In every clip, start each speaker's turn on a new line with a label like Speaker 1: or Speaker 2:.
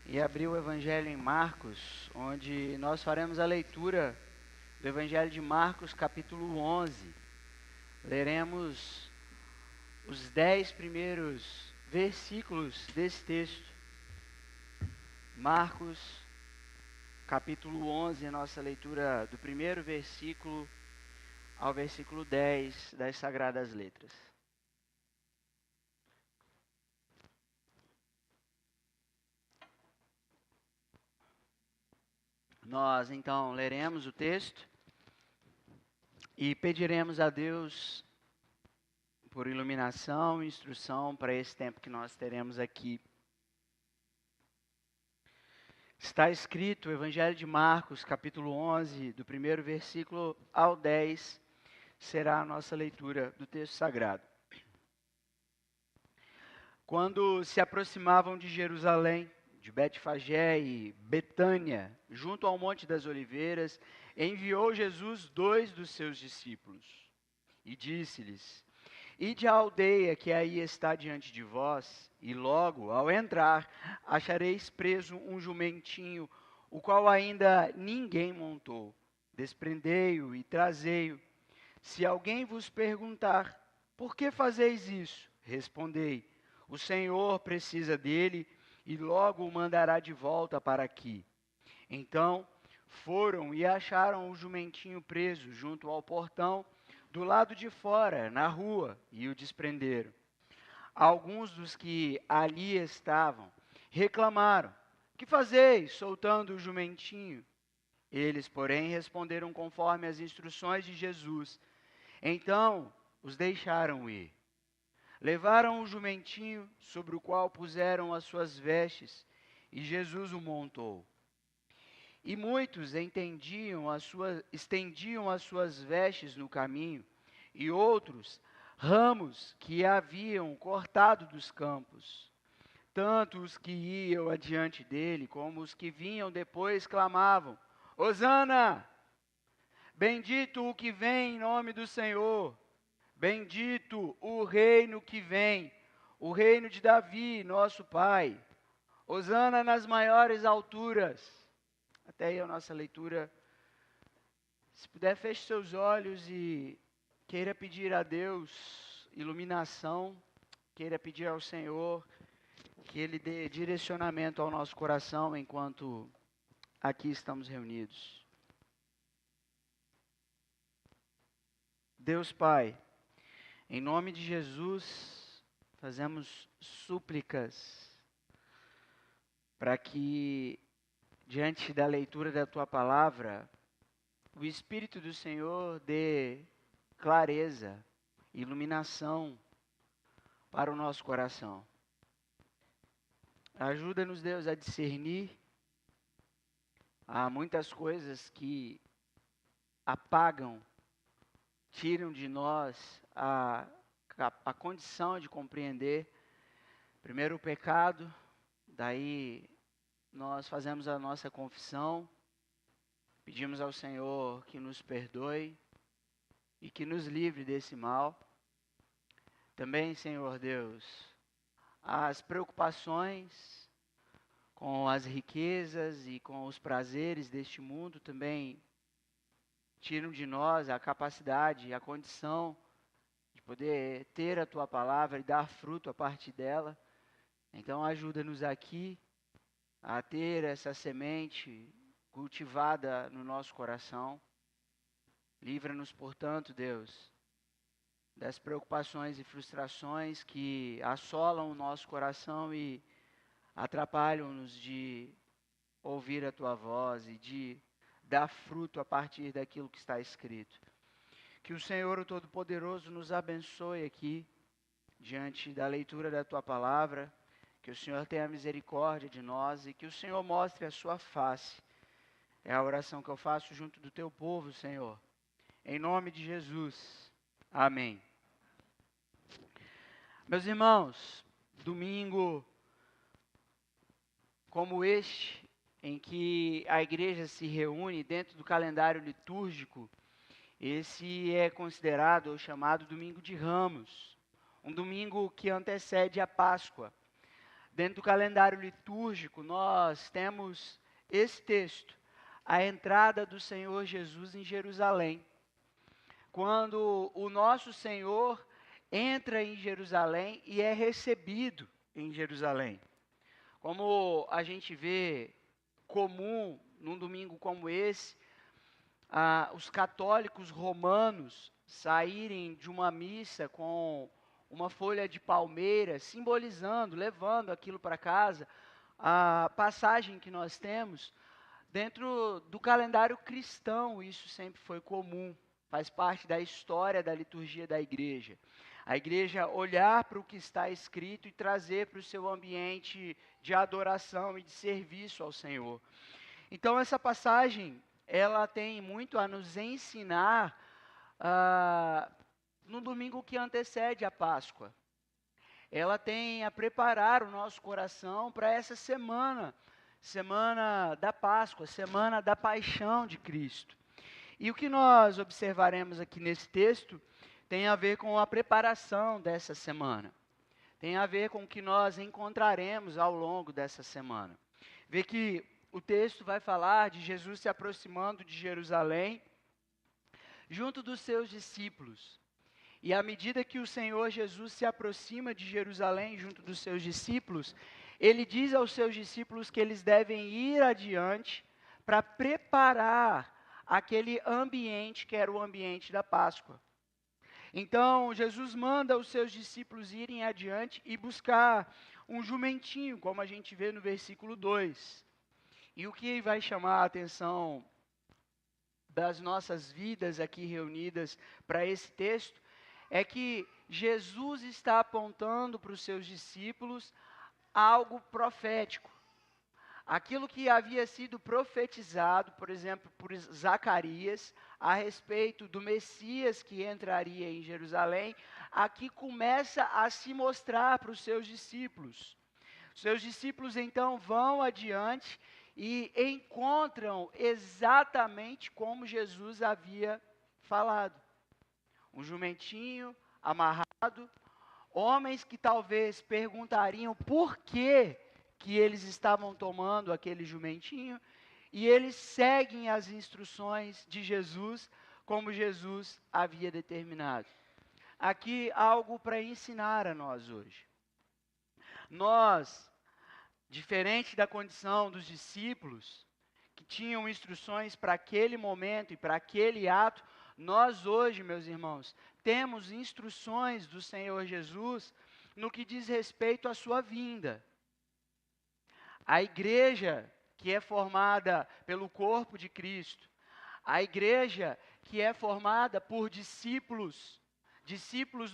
Speaker 1: e abrir o Evangelho em Marcos, onde nós faremos a leitura do Evangelho de Marcos, capítulo 11. Leremos os 10 primeiros versículos desse texto. Marcos, capítulo 11, a nossa leitura do primeiro versículo ao versículo 10 das Sagradas Letras. Nós, então, leremos o texto e pediremos a Deus por iluminação e instrução para esse tempo que nós teremos aqui. Está escrito, o Evangelho de Marcos, capítulo 11, do primeiro versículo ao 10, será a nossa leitura do texto sagrado. Quando se aproximavam de Jerusalém, de Betfagé e Betânia, junto ao Monte das Oliveiras, enviou Jesus 2 dos seus discípulos e disse-lhes: Ide à aldeia que aí está diante de vós, e logo, ao entrar, achareis preso um jumentinho, o qual ainda ninguém montou. Desprendei-o e trazei-o. Se alguém vos perguntar, por que fazeis isso? Respondei, o Senhor precisa dele e logo o mandará de volta para aqui. Então foram e acharam o jumentinho preso junto ao portão, do lado de fora, na rua, e o desprenderam. Alguns dos que ali estavam reclamaram: Que fazeis, soltando o jumentinho? Eles, porém, responderam conforme as instruções de Jesus. Então os deixaram ir. Levaram o jumentinho, sobre o qual puseram as suas vestes, e Jesus o montou. E muitos estendiam as suas vestes no caminho, e outros ramos que haviam cortado dos campos. Tanto os que iam adiante dele, como os que vinham depois, clamavam: Hosana! Bendito o que vem em nome do Senhor! Bendito o reino que vem, o reino de Davi, nosso Pai! Hosana nas maiores alturas! Até aí a nossa leitura. Se puder, feche seus olhos e queira pedir a Deus iluminação, queira pedir ao Senhor que Ele dê direcionamento ao nosso coração enquanto aqui estamos reunidos. Deus Pai, em nome de Jesus, fazemos súplicas para que, diante da leitura da Tua Palavra, o Espírito do Senhor dê clareza, iluminação para o nosso coração. Ajuda-nos, Deus, a discernir. Há muitas coisas que apagam, tiram de nós a condição de compreender. Primeiro o pecado, daí nós fazemos a nossa confissão, pedimos ao Senhor que nos perdoe e que nos livre desse mal. Também, Senhor Deus, as preocupações com as riquezas e com os prazeres deste mundo também tiram de nós a capacidade, a condição de poder ter a Tua palavra e dar fruto a partir dela. Então ajuda-nos aqui a ter essa semente cultivada no nosso coração. Livra-nos, portanto, Deus, das preocupações e frustrações que assolam o nosso coração e atrapalham-nos de ouvir a Tua voz e de dar fruto a partir daquilo que está escrito. Que o Senhor, o Todo-Poderoso, nos abençoe aqui, diante da leitura da Tua Palavra, que o Senhor tenha misericórdia de nós e que o Senhor mostre a Sua face. É a oração que eu faço junto do Teu povo, Senhor. Em nome de Jesus. Amém. Meus irmãos, domingo como este, em que a igreja se reúne dentro do calendário litúrgico, esse é considerado ou chamado Domingo de Ramos, um domingo que antecede a Páscoa. Dentro do calendário litúrgico, nós temos esse texto, a entrada do Senhor Jesus em Jerusalém. Quando o nosso Senhor entra em Jerusalém e é recebido em Jerusalém. Como a gente vê comum num domingo como esse, os católicos romanos saírem de uma missa com uma folha de palmeira, simbolizando, levando aquilo para casa. A passagem que nós temos, dentro do calendário cristão, isso sempre foi comum, faz parte da história da liturgia da igreja. A igreja olhar para o que está escrito e trazer para o seu ambiente de adoração e de serviço ao Senhor. Então, essa passagem, ela tem muito a nos ensinar no domingo que antecede a Páscoa. Ela tem a preparar o nosso coração para essa semana, semana da Páscoa, semana da paixão de Cristo. E o que nós observaremos aqui nesse texto tem a ver com a preparação dessa semana. Tem a ver com o que nós encontraremos ao longo dessa semana. Vê que o texto vai falar de Jesus se aproximando de Jerusalém, junto dos seus discípulos. E à medida que o Senhor Jesus se aproxima de Jerusalém, junto dos seus discípulos, ele diz aos seus discípulos que eles devem ir adiante para preparar aquele ambiente que era o ambiente da Páscoa. Então, Jesus manda os seus discípulos irem adiante e buscar um jumentinho, como a gente vê no versículo 2. E o que vai chamar a atenção das nossas vidas aqui reunidas para esse texto é que Jesus está apontando para os seus discípulos algo profético. Aquilo que havia sido profetizado, por exemplo, por Zacarias, a respeito do Messias que entraria em Jerusalém, aqui começa a se mostrar para os seus discípulos. Os seus discípulos então vão adiante e encontram exatamente como Jesus havia falado. Um jumentinho amarrado, homens que talvez perguntariam por que eles estavam tomando aquele jumentinho, e eles seguem as instruções de Jesus, como Jesus havia determinado. Aqui algo para ensinar a nós hoje. Nós, diferente da condição dos discípulos, que tinham instruções para aquele momento e para aquele ato, nós hoje, meus irmãos, temos instruções do Senhor Jesus no que diz respeito à sua vinda. A igreja que é formada pelo corpo de Cristo, a igreja que é formada por discípulos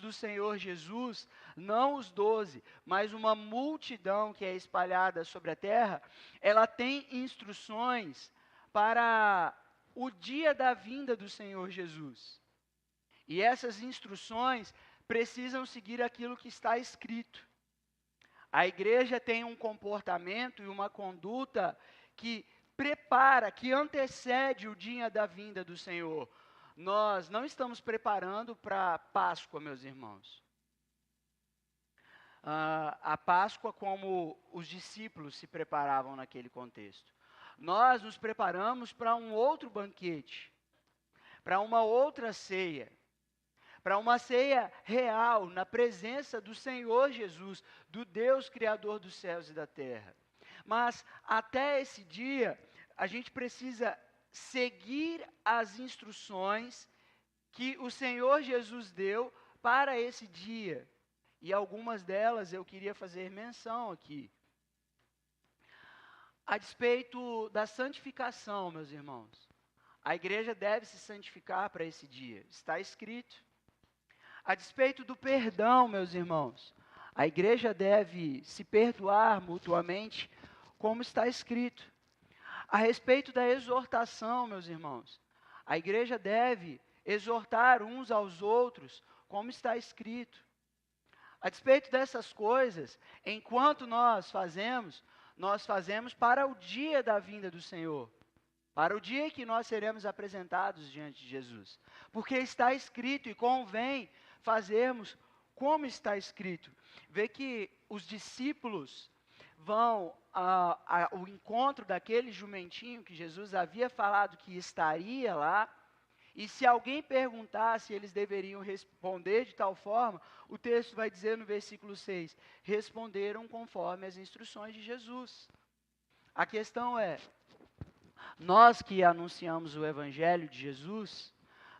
Speaker 1: do Senhor Jesus, não os 12, mas uma multidão que é espalhada sobre a terra, ela tem instruções para o dia da vinda do Senhor Jesus. E essas instruções precisam seguir aquilo que está escrito. A igreja tem um comportamento e uma conduta que prepara, que antecede o dia da vinda do Senhor. Nós não estamos preparando para a Páscoa, meus irmãos. A Páscoa como os discípulos se preparavam naquele contexto. Nós nos preparamos para um outro banquete, para uma outra ceia. Para uma ceia real, na presença do Senhor Jesus, do Deus Criador dos céus e da terra. Mas até esse dia, a gente precisa seguir as instruções que o Senhor Jesus deu para esse dia. E algumas delas eu queria fazer menção aqui. A despeito da santificação, meus irmãos, a igreja deve se santificar para esse dia. Está escrito. A despeito do perdão, meus irmãos, a igreja deve se perdoar mutuamente, como está escrito. A respeito da exortação, meus irmãos, a igreja deve exortar uns aos outros, como está escrito. A despeito dessas coisas, enquanto nós fazemos para o dia da vinda do Senhor, para o dia que nós seremos apresentados diante de Jesus. Porque está escrito e convém fazermos como está escrito. Vê que os discípulos, vão ao encontro daquele jumentinho que Jesus havia falado que estaria lá, e se alguém perguntasse, eles deveriam responder de tal forma, o texto vai dizer no versículo 6, responderam conforme as instruções de Jesus. A questão é, nós que anunciamos o Evangelho de Jesus,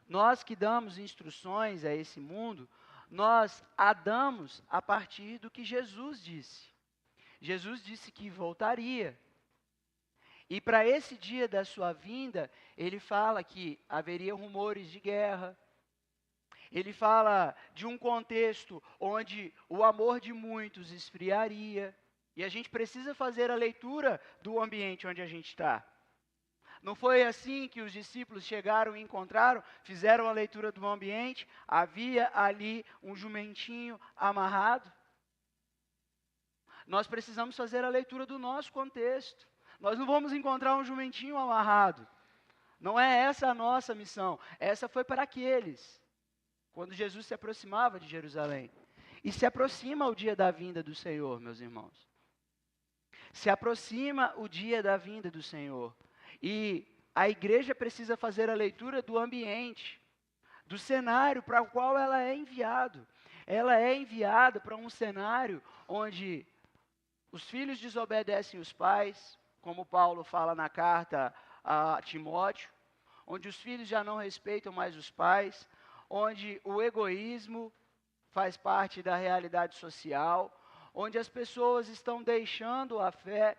Speaker 1: nós que damos instruções a esse mundo, nós a damos a partir do que Jesus disse. Jesus disse que voltaria. E para esse dia da sua vinda, ele fala que haveria rumores de guerra. Ele fala de um contexto onde o amor de muitos esfriaria. E a gente precisa fazer a leitura do ambiente onde a gente está. Não foi assim que os discípulos chegaram e encontraram, fizeram a leitura do ambiente, havia ali um jumentinho amarrado. Nós precisamos fazer a leitura do nosso contexto. Nós não vamos encontrar um jumentinho amarrado. Não é essa a nossa missão. Essa foi para aqueles, quando Jesus se aproximava de Jerusalém. E se aproxima o dia da vinda do Senhor, meus irmãos. Se aproxima o dia da vinda do Senhor. E a igreja precisa fazer a leitura do ambiente, do cenário para o qual ela é enviada. Ela é enviada para um cenário onde os filhos desobedecem os pais, como Paulo fala na carta a Timóteo, onde os filhos já não respeitam mais os pais, onde o egoísmo faz parte da realidade social, onde as pessoas estão deixando a fé.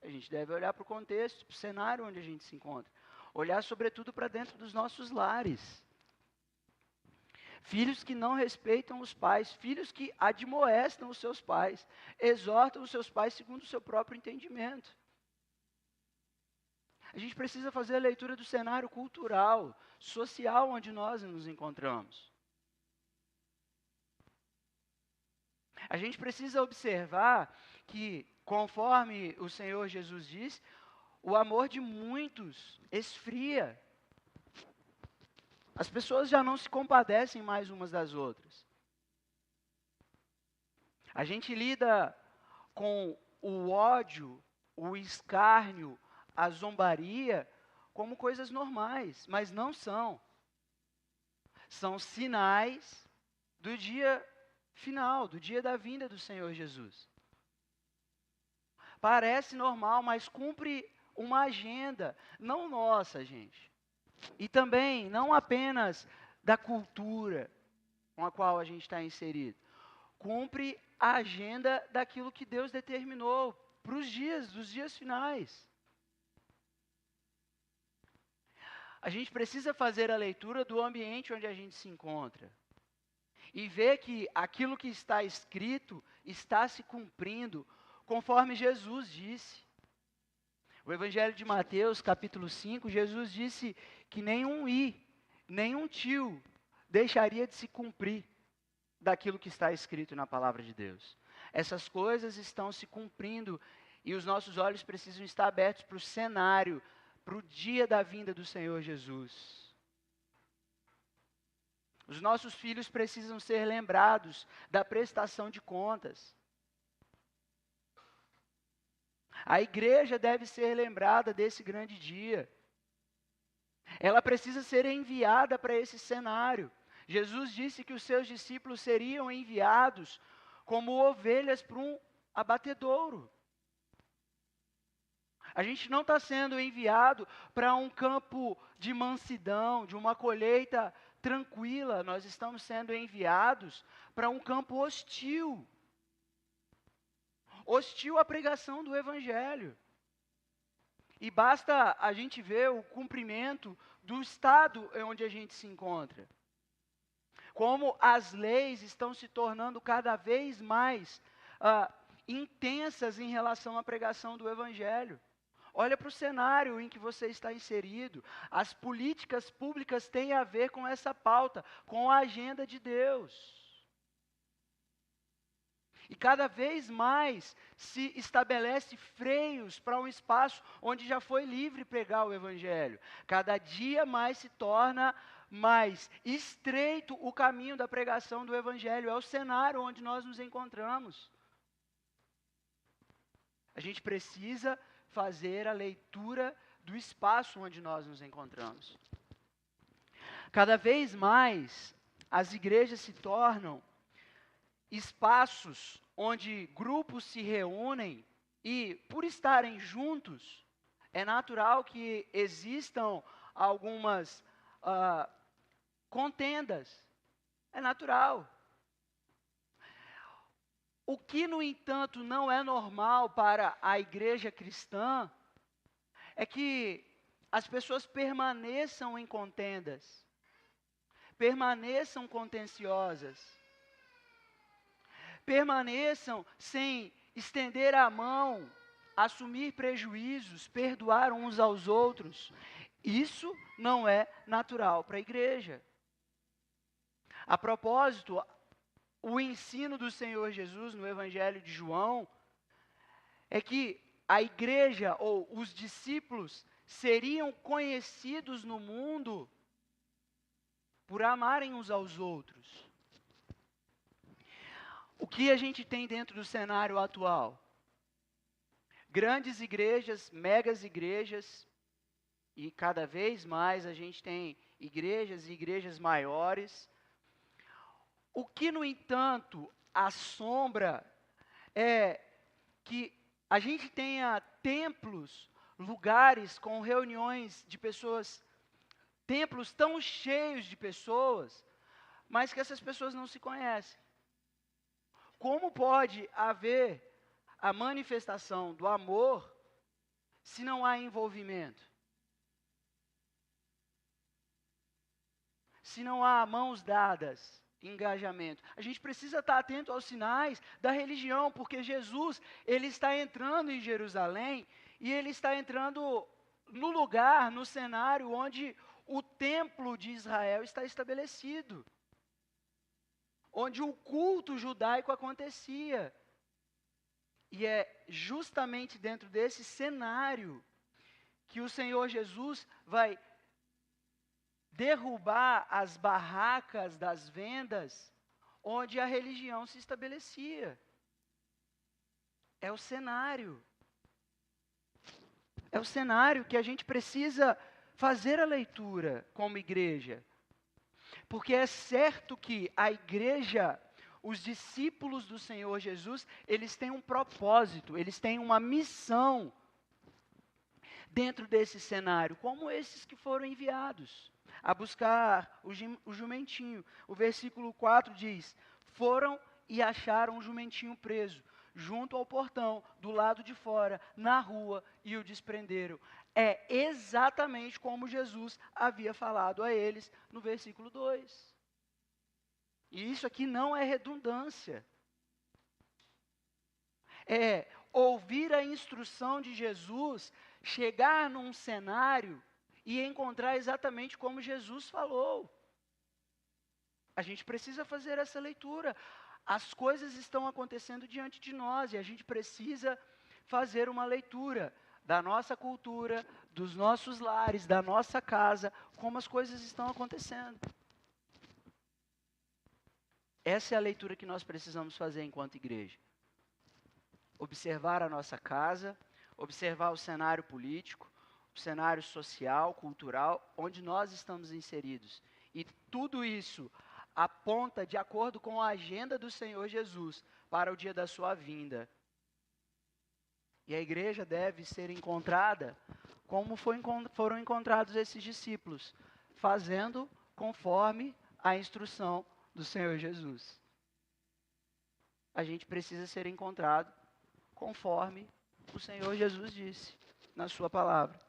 Speaker 1: A gente deve olhar para o contexto, para o cenário onde a gente se encontra. Olhar sobretudo para dentro dos nossos lares. Filhos que não respeitam os pais, filhos que admoestam os seus pais, exortam os seus pais segundo o seu próprio entendimento. A gente precisa fazer a leitura do cenário cultural, social onde nós nos encontramos. A gente precisa observar que, conforme o Senhor Jesus disse, o amor de muitos esfria. As pessoas já não se compadecem mais umas das outras. A gente lida com o ódio, o escárnio, a zombaria como coisas normais, mas não são. São sinais do dia final, do dia da vinda do Senhor Jesus. Parece normal, mas cumpre uma agenda, não nossa, gente. E também não apenas da cultura com a qual a gente está inserido. Cumpre a agenda daquilo que Deus determinou para os dias, dos dias finais. A gente precisa fazer a leitura do ambiente onde a gente se encontra. E ver que aquilo que está escrito está se cumprindo conforme Jesus disse. O Evangelho de Mateus, capítulo 5, Jesus disse que nenhum tio deixaria de se cumprir daquilo que está escrito na palavra de Deus. Essas coisas estão se cumprindo e os nossos olhos precisam estar abertos para o cenário, para o dia da vinda do Senhor Jesus. Os nossos filhos precisam ser lembrados da prestação de contas. A igreja deve ser lembrada desse grande dia. Ela precisa ser enviada para esse cenário. Jesus disse que os seus discípulos seriam enviados como ovelhas para um abatedouro. A gente não está sendo enviado para um campo de mansidão, de uma colheita tranquila. Nós estamos sendo enviados para um campo hostil. Hostil à pregação do Evangelho. E basta a gente ver o cumprimento do estado onde a gente se encontra. Como as leis estão se tornando cada vez mais intensas em relação à pregação do Evangelho. Olha para o cenário em que você está inserido. As políticas públicas têm a ver com essa pauta, com a agenda de Deus. E cada vez mais se estabelece freios para um espaço onde já foi livre pregar o Evangelho. Cada dia mais se torna mais estreito o caminho da pregação do Evangelho. É o cenário onde nós nos encontramos. gente precisa fazer a leitura do espaço onde nós nos encontramos. Cada vez mais, as igrejas se tornam espaços onde grupos se reúnem e, por estarem juntos, é natural que existam algumas contendas. É natural. O que, no entanto, não é normal para a igreja cristã é que as pessoas permaneçam em contendas, permaneçam contenciosas, permaneçam sem estender a mão, assumir prejuízos, perdoar uns aos outros. Isso não é natural para a igreja. A propósito, o ensino do Senhor Jesus no Evangelho de João é que a igreja ou os discípulos seriam conhecidos no mundo por amarem uns aos outros. O que a gente tem dentro do cenário atual? Grandes igrejas, megas igrejas, e cada vez mais a gente tem igrejas e igrejas maiores. O que, no entanto, assombra é que a gente tenha templos, lugares com reuniões de pessoas, templos tão cheios de pessoas, mas que essas pessoas não se conhecem. Como pode haver a manifestação do amor se não há envolvimento? Se não há mãos dadas, engajamento. A gente precisa estar atento aos sinais da religião, porque Jesus, ele está entrando em Jerusalém e ele está entrando no lugar, no cenário onde o templo de Israel está estabelecido, onde o culto judaico acontecia. E é justamente dentro desse cenário que o Senhor Jesus vai derrubar as barracas das vendas onde a religião se estabelecia. É o cenário. É o cenário que a gente precisa fazer a leitura como igreja. Porque é certo que a igreja, os discípulos do Senhor Jesus, eles têm um propósito, eles têm uma missão dentro desse cenário, como esses que foram enviados a buscar o jumentinho. O versículo 4 diz: foram e acharam o jumentinho preso, junto ao portão, do lado de fora, na rua, e o desprenderam. É exatamente como Jesus havia falado a eles no versículo 2. E isso aqui não é redundância. É ouvir a instrução de Jesus, chegar num cenário e encontrar exatamente como Jesus falou. A gente precisa fazer essa leitura. As coisas estão acontecendo diante de nós e a gente precisa fazer uma leitura da nossa cultura, dos nossos lares, da nossa casa, como as coisas estão acontecendo. Essa é a leitura que nós precisamos fazer enquanto igreja. Observar a nossa casa, observar o cenário político, o cenário social, cultural, onde nós estamos inseridos. E tudo isso aponta de acordo com a agenda do Senhor Jesus para o dia da sua vinda. E a igreja deve ser encontrada como foram encontrados esses discípulos, fazendo conforme a instrução do Senhor Jesus. A gente precisa ser encontrado conforme o Senhor Jesus disse na sua palavra.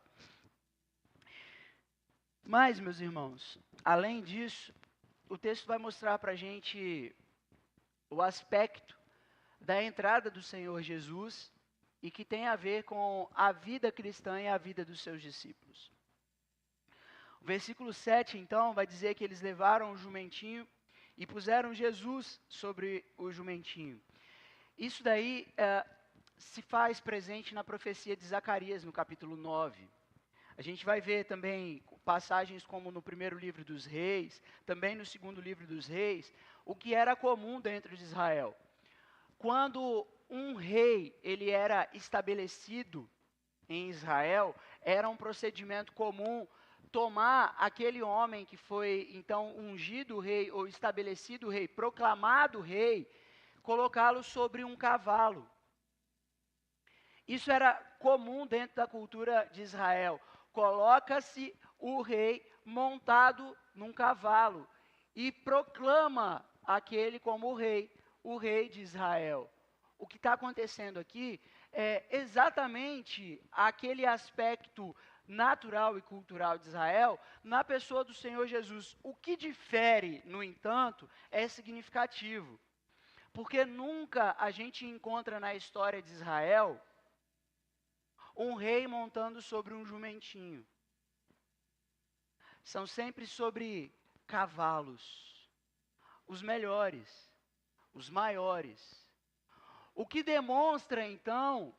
Speaker 1: Mas, meus irmãos, além disso, o texto vai mostrar para a gente o aspecto da entrada do Senhor Jesus e que tem a ver com a vida cristã e a vida dos seus discípulos. O versículo 7, então, vai dizer que eles levaram o jumentinho e puseram Jesus sobre o jumentinho. Isso daí se faz presente na profecia de Zacarias, no capítulo 9. A gente vai ver também passagens como no primeiro livro dos reis, também no segundo livro dos reis, o que era comum dentro de Israel. Quando um rei, ele era estabelecido em Israel, era um procedimento comum tomar aquele homem que foi então ungido rei ou estabelecido rei, proclamado rei, colocá-lo sobre um cavalo. Isso era comum dentro da cultura de Israel. Coloca-se o rei montado num cavalo e proclama aquele como o rei de Israel. O que está acontecendo aqui é exatamente aquele aspecto natural e cultural de Israel na pessoa do Senhor Jesus. O que difere, no entanto, é significativo. Porque nunca a gente encontra na história de Israel um rei montando sobre um jumentinho. São sempre sobre cavalos, os melhores, os maiores. O que demonstra, então,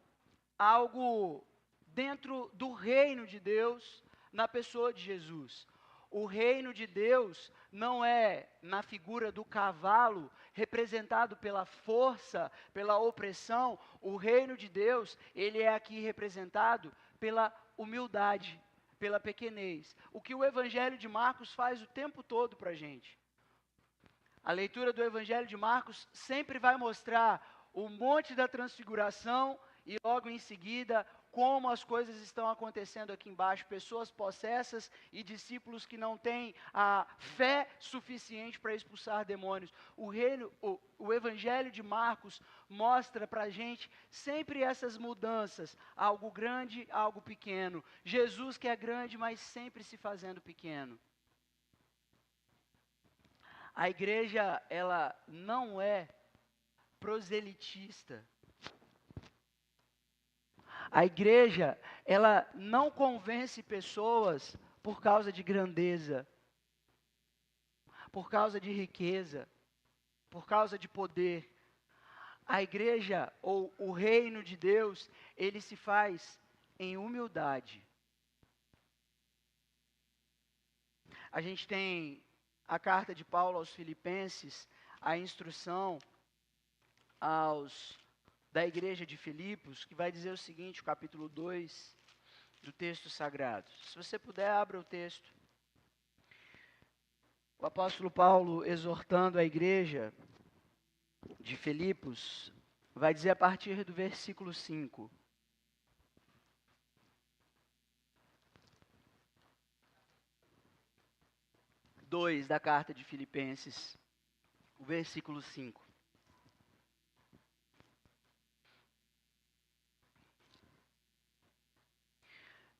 Speaker 1: algo dentro do reino de Deus na pessoa de Jesus. O reino de Deus não é na figura do cavalo, representado pela força, pela opressão. O reino de Deus, ele é aqui representado pela humildade, pela pequenez. O que o Evangelho de Marcos faz o tempo todo para a gente. A leitura do Evangelho de Marcos sempre vai mostrar o monte da transfiguração e logo em seguida como as coisas estão acontecendo aqui embaixo, pessoas possessas e discípulos que não têm a fé suficiente para expulsar demônios. O Evangelho de Marcos mostra para a gente sempre essas mudanças, algo grande, algo pequeno. Jesus que é grande, mas sempre se fazendo pequeno. A igreja, ela não é proselitista. A igreja, ela não convence pessoas por causa de grandeza, por causa de riqueza, por causa de poder. A igreja, ou o reino de Deus, ele se faz em humildade. A gente tem a carta de Paulo aos Filipenses, a instrução da igreja de Filipos, que vai dizer o seguinte, o capítulo 2 do texto sagrado. Se você puder, abra o texto. O apóstolo Paulo, exortando a igreja de Filipos, vai dizer a partir do versículo 5. Da carta de Filipenses, o versículo 5.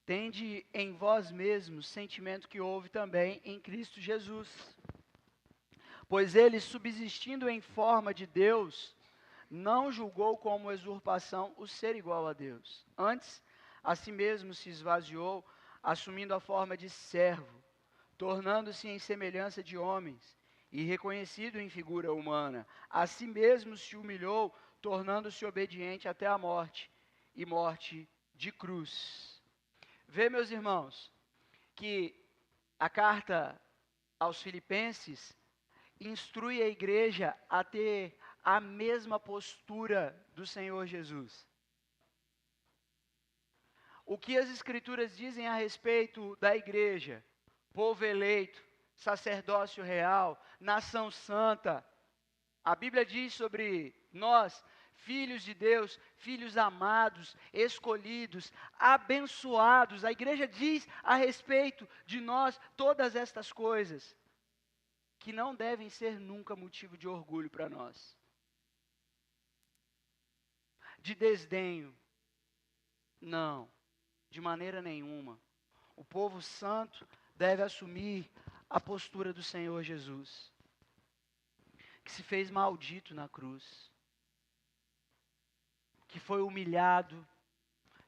Speaker 1: Tende em vós mesmos sentimento que houve também em Cristo Jesus. Pois ele, subsistindo em forma de Deus, não julgou como usurpação o ser igual a Deus. Antes, a si mesmo se esvaziou, assumindo a forma de servo, tornando-se em semelhança de homens, e reconhecido em figura humana. A si mesmo se humilhou, tornando-se obediente até a morte, e morte de cruz. Vê, meus irmãos, que a carta aos Filipenses instrui a igreja a ter a mesma postura do Senhor Jesus. O que as Escrituras dizem a respeito da igreja? Povo eleito, sacerdócio real, nação santa. A Bíblia diz sobre nós, filhos de Deus, filhos amados, escolhidos, abençoados. A igreja diz a respeito de nós todas estas coisas, que não devem ser nunca motivo de orgulho para nós. De desdenho. Não, de maneira nenhuma. O povo santo deve assumir a postura do Senhor Jesus, que se fez maldito na cruz, que foi humilhado,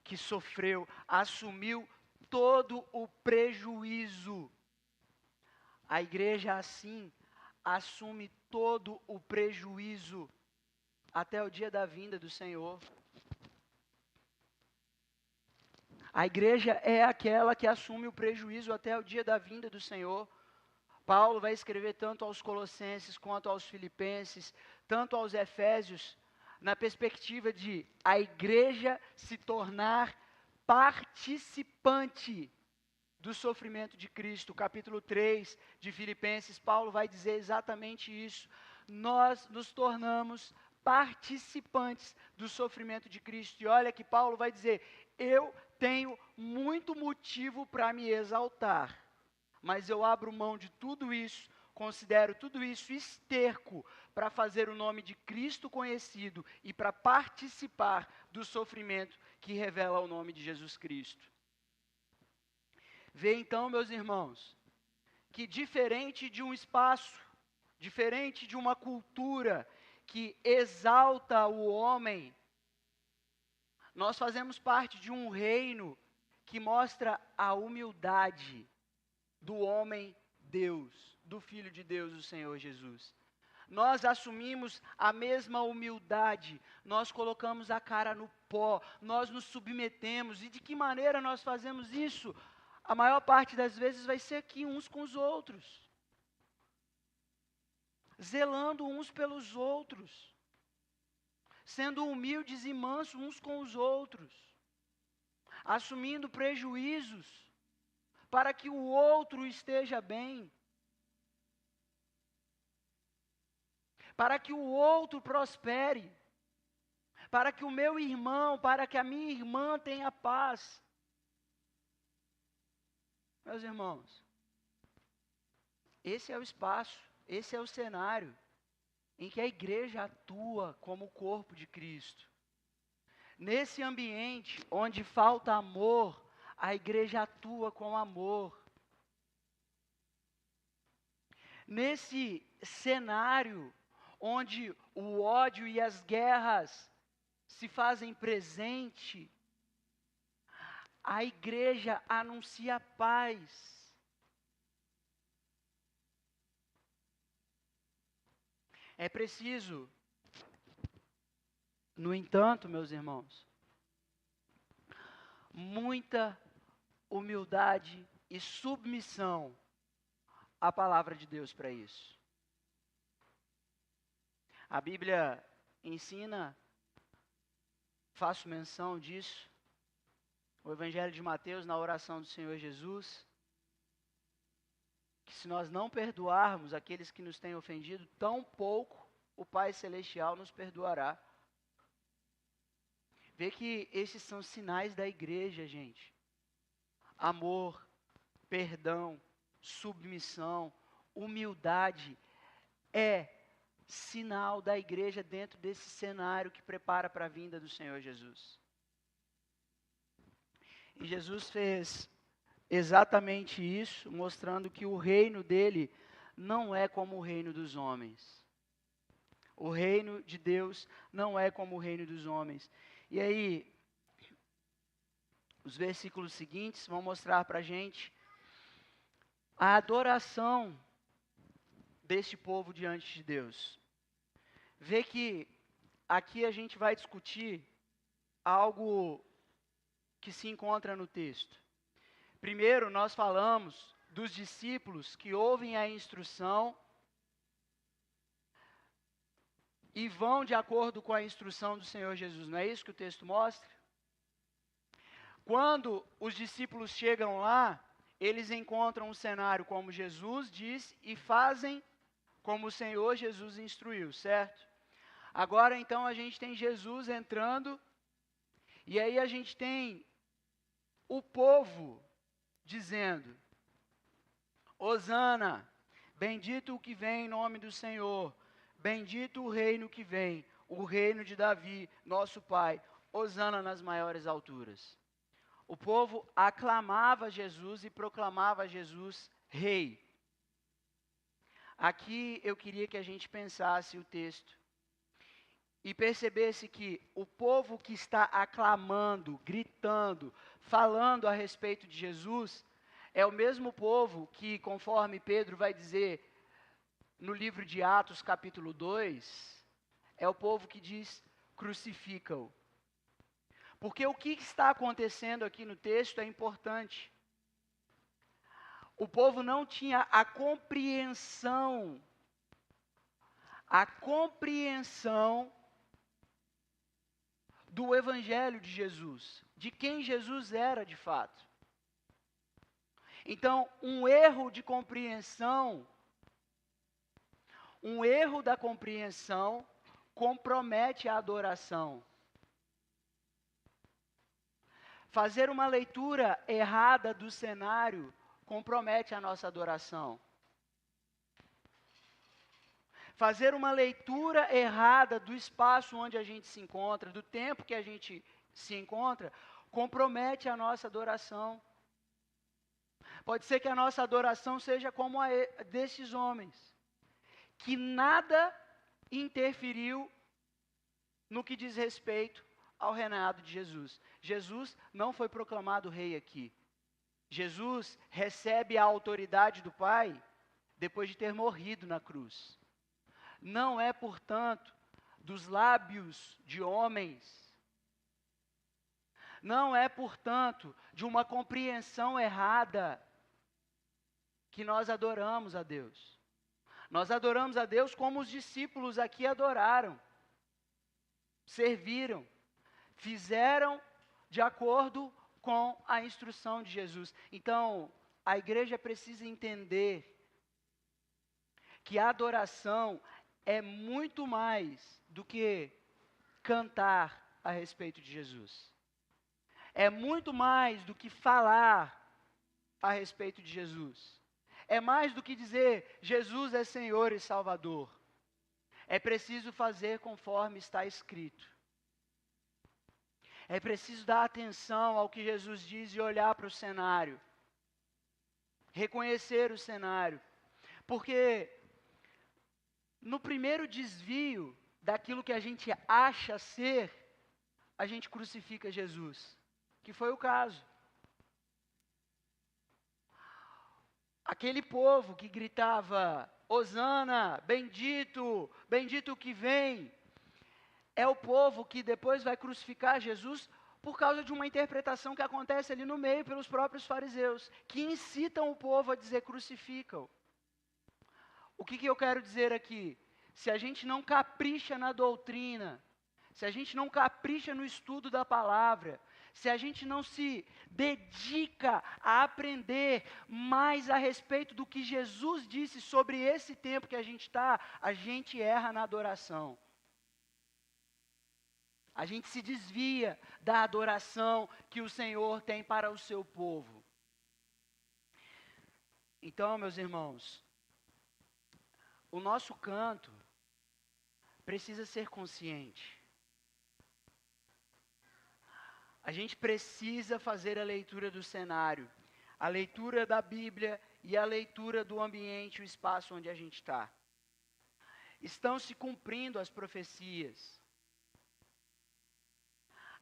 Speaker 1: que sofreu, assumiu todo o prejuízo. A igreja assim assume todo o prejuízo até o dia da vinda do Senhor. A igreja é aquela que assume o prejuízo até o dia da vinda do Senhor. Paulo vai escrever tanto aos Colossenses quanto aos Filipenses, tanto aos Efésios, na perspectiva de a igreja se tornar participante do sofrimento de Cristo. Capítulo 3 de Filipenses, Paulo vai dizer exatamente isso. Nós nos tornamos participantes do sofrimento de Cristo. E olha que Paulo vai dizer: eu tenho muito motivo para me exaltar, mas eu abro mão de tudo isso, considero tudo isso esterco para fazer o nome de Cristo conhecido e para participar do sofrimento que revela o nome de Jesus Cristo. Vê então, meus irmãos, que diferente de um espaço, diferente de uma cultura que exalta o homem, nós fazemos parte de um reino que mostra a humildade do homem Deus, do Filho de Deus, o Senhor Jesus. Nós assumimos a mesma humildade, nós colocamos a cara no pó, nós nos submetemos. E de que maneira nós fazemos isso? A maior parte das vezes vai ser aqui, uns com os outros. Zelando uns pelos outros. Sendo humildes e mansos uns com os outros. Assumindo prejuízos para que o outro esteja bem. Para que o outro prospere. Para que o meu irmão, para que a minha irmã tenha paz. Meus irmãos, esse é o espaço, esse é o cenário em que a igreja atua como o corpo de Cristo. Nesse ambiente onde falta amor, a igreja atua com amor. Nesse cenário onde o ódio e as guerras se fazem presente, a igreja anuncia paz. É preciso, no entanto, meus irmãos, muita humildade e submissão à palavra de Deus para isso. A Bíblia ensina, faço menção disso, o Evangelho de Mateus, na oração do Senhor Jesus, que se nós não perdoarmos aqueles que nos têm ofendido, tão pouco o Pai Celestial nos perdoará. Vê que esses são sinais da igreja, gente. Amor, perdão, submissão, humildade é sinal da igreja dentro desse cenário que prepara para a vinda do Senhor Jesus. E Jesus fez exatamente isso, mostrando que o reino dele não é como o reino dos homens. O reino de Deus não é como o reino dos homens. E aí, os versículos seguintes vão mostrar para a gente a adoração deste povo diante de Deus. Vê que aqui a gente vai discutir algo que se encontra no texto. Primeiro, nós falamos dos discípulos que ouvem a instrução e vão de acordo com a instrução do Senhor Jesus. Não é isso que o texto mostra? Quando os discípulos chegam lá, eles encontram um cenário como Jesus disse e fazem como o Senhor Jesus instruiu, certo? Agora então a gente tem Jesus entrando e aí a gente tem o povo dizendo: Hosana, bendito o que vem em nome do Senhor, bendito o reino que vem, o reino de Davi, nosso pai, Hosana nas maiores alturas. O povo aclamava Jesus e proclamava Jesus rei. Aqui eu queria que a gente pensasse o texto e percebesse que o povo que está aclamando, gritando, falando a respeito de Jesus, é o mesmo povo que, conforme Pedro vai dizer no livro de Atos, capítulo 2, é o povo que diz: crucifica-o. Porque o que está acontecendo aqui no texto é importante. O povo não tinha a compreensão do Evangelho de Jesus, de quem Jesus era de fato. Então, um erro da compreensão compromete a adoração. Fazer uma leitura errada do cenário compromete a nossa adoração. Fazer uma leitura errada do espaço onde a gente se encontra, do tempo que a gente se encontra, compromete a nossa adoração. Pode ser que a nossa adoração seja como a desses homens, que nada interferiu no que diz respeito ao reinado de Jesus. Jesus não foi proclamado rei aqui. Jesus recebe a autoridade do Pai depois de ter morrido na cruz. Não é, portanto, dos lábios de homens. Não é, portanto, de uma compreensão errada que nós adoramos a Deus. Nós adoramos a Deus como os discípulos aqui adoraram. Serviram, fizeram de acordo com a instrução de Jesus. Então, a igreja precisa entender que a adoração é muito mais do que cantar a respeito de Jesus. É muito mais do que falar a respeito de Jesus. É mais do que dizer Jesus é Senhor e Salvador. É preciso fazer conforme está escrito. É preciso dar atenção ao que Jesus diz e olhar para o cenário. Reconhecer o cenário. Porque no primeiro desvio daquilo que a gente acha ser, a gente crucifica Jesus. Que foi o caso. Aquele povo que gritava, Hosana, bendito, bendito o que vem, é o povo que depois vai crucificar Jesus por causa de uma interpretação que acontece ali no meio pelos próprios fariseus, que incitam o povo a dizer crucificam. O que eu quero dizer aqui? Se a gente não capricha na doutrina, se a gente não capricha no estudo da palavra, se a gente não se dedica a aprender mais a respeito do que Jesus disse sobre esse tempo que a gente está, a gente erra na adoração. A gente se desvia da adoração que o Senhor tem para o seu povo. Então, meus irmãos, o nosso canto precisa ser consciente. A gente precisa fazer a leitura do cenário, a leitura da Bíblia e a leitura do ambiente, o espaço onde a gente está. Estão se cumprindo as profecias.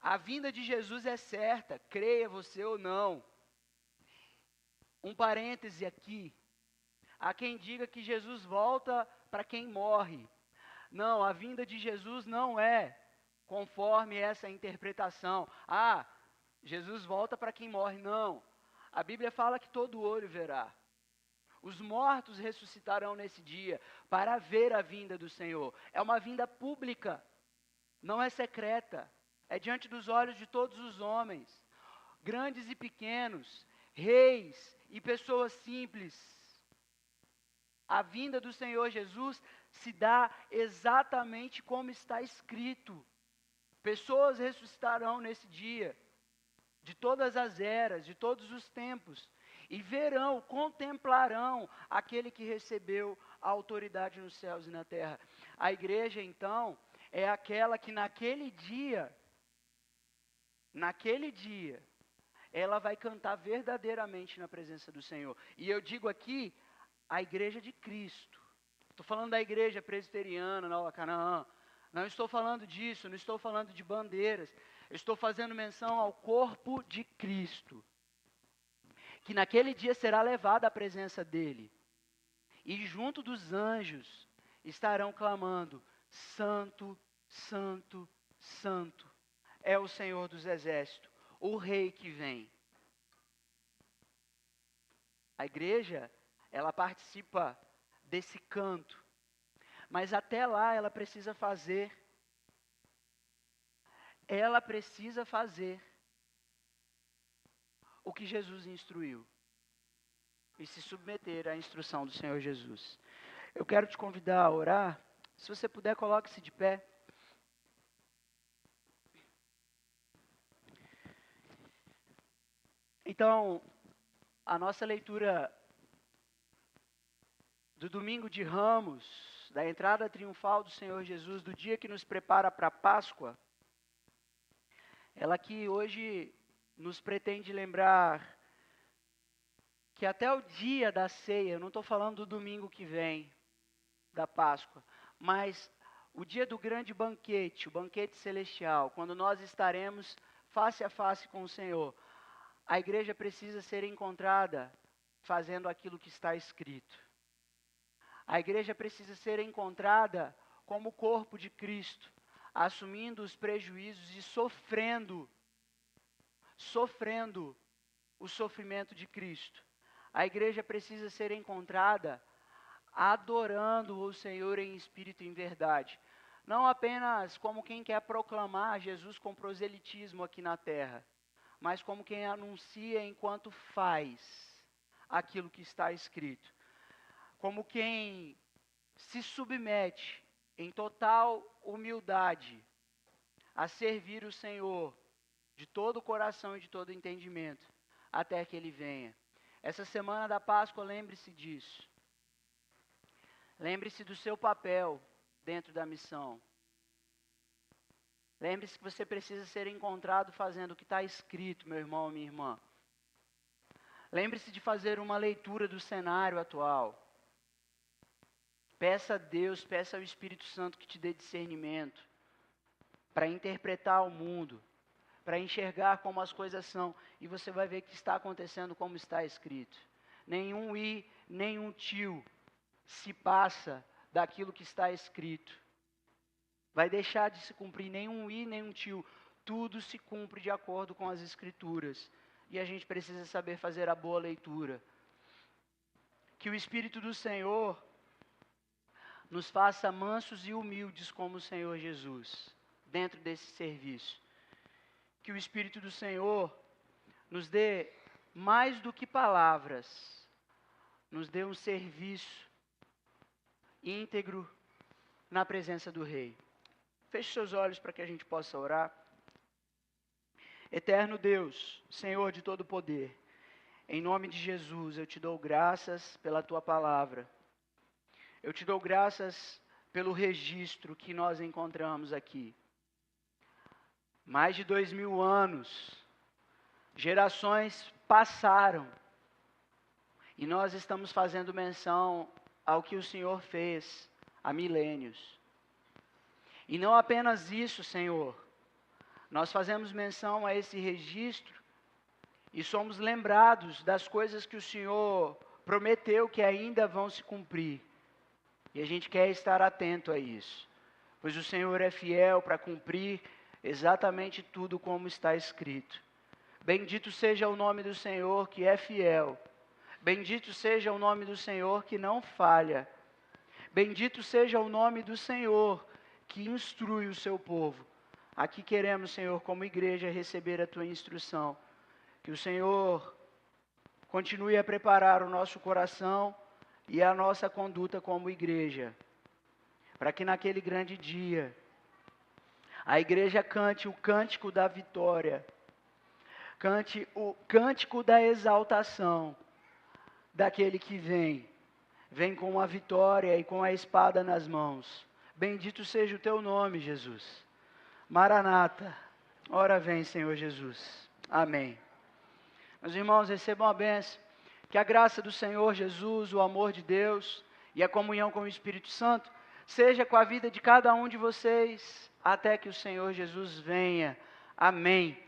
Speaker 1: A vinda de Jesus é certa, creia você ou não. Um parêntese aqui. Há quem diga que Jesus volta para quem morre. Não, a vinda de Jesus não é conforme essa interpretação. Ah, Jesus volta para quem morre. Não. A Bíblia fala que todo olho verá. Os mortos ressuscitarão nesse dia para ver a vinda do Senhor. É uma vinda pública, não é secreta. É diante dos olhos de todos os homens, grandes e pequenos, reis e pessoas simples. A vinda do Senhor Jesus se dá exatamente como está escrito. Pessoas ressuscitarão nesse dia, de todas as eras, de todos os tempos, e verão, contemplarão aquele que recebeu a autoridade nos céus e na terra. A igreja, então, é aquela que naquele dia, ela vai cantar verdadeiramente na presença do Senhor. E eu digo aqui, a igreja de Cristo. Estou falando da igreja presbiteriana, Nova Canaã. Não estou falando disso, não estou falando de bandeiras. Eu estou fazendo menção ao corpo de Cristo, que naquele dia será levado à presença dele. E junto dos anjos estarão clamando, Santo, Santo, Santo é o Senhor dos exércitos, o Rei que vem. A igreja, ela participa desse canto, mas até lá ela precisa fazer ela precisa fazer o que Jesus instruiu e se submeter à instrução do Senhor Jesus. Eu quero te convidar a orar. Se você puder, coloque-se de pé. Então, a nossa leitura do domingo de Ramos, da entrada triunfal do Senhor Jesus, do dia que nos prepara para a Páscoa, ela que hoje nos pretende lembrar que até o dia da ceia, eu não estou falando do domingo que vem, da Páscoa, mas o dia do grande banquete, o banquete celestial, quando nós estaremos face a face com o Senhor, a igreja precisa ser encontrada fazendo aquilo que está escrito. A igreja precisa ser encontrada como o corpo de Cristo, assumindo os prejuízos e sofrendo o sofrimento de Cristo. A igreja precisa ser encontrada adorando o Senhor em espírito e em verdade. Não apenas como quem quer proclamar Jesus com proselitismo aqui na terra, mas como quem anuncia enquanto faz aquilo que está escrito. Como quem se submete em total humildade a servir o Senhor de todo o coração e de todo o entendimento, até que Ele venha. Essa semana da Páscoa, lembre-se disso. Lembre-se do seu papel dentro da missão. Lembre-se que você precisa ser encontrado fazendo o que está escrito, meu irmão ou minha irmã. Lembre-se de fazer uma leitura do cenário atual. Peça a Deus, peça ao Espírito Santo que te dê discernimento para interpretar o mundo, para enxergar como as coisas são, e você vai ver que está acontecendo como está escrito. Nenhum i, nenhum tio se passa daquilo que está escrito. Vai deixar de se cumprir nenhum i, nenhum tio. Tudo se cumpre de acordo com as Escrituras. E a gente precisa saber fazer a boa leitura. Que o Espírito do Senhor nos faça mansos e humildes como o Senhor Jesus, dentro desse serviço. Que o Espírito do Senhor nos dê mais do que palavras, nos dê um serviço íntegro na presença do Rei. Feche seus olhos para que a gente possa orar. Eterno Deus, Senhor de todo poder, em nome de Jesus, eu te dou graças pela tua palavra. Eu te dou graças pelo registro que nós encontramos aqui. Mais de 2000 anos, gerações passaram, e nós estamos fazendo menção ao que o Senhor fez há milênios. E não apenas isso, Senhor, nós fazemos menção a esse registro e somos lembrados das coisas que o Senhor prometeu que ainda vão se cumprir. E a gente quer estar atento a isso, pois o Senhor é fiel para cumprir exatamente tudo como está escrito. Bendito seja o nome do Senhor que é fiel. Bendito seja o nome do Senhor que não falha. Bendito seja o nome do Senhor que instrui o seu povo. Aqui queremos, Senhor, como igreja, receber a tua instrução. Que o Senhor continue a preparar o nosso coração e a nossa conduta como igreja, para que naquele grande dia a igreja cante o cântico da vitória, cante o cântico da exaltação daquele que vem com a vitória e com a espada nas mãos. Bendito seja o teu nome, Jesus. Maranata, ora vem, Senhor Jesus. Amém. Meus irmãos, recebam a bênção. Que a graça do Senhor Jesus, o amor de Deus e a comunhão com o Espírito Santo seja com a vida de cada um de vocês, até que o Senhor Jesus venha. Amém.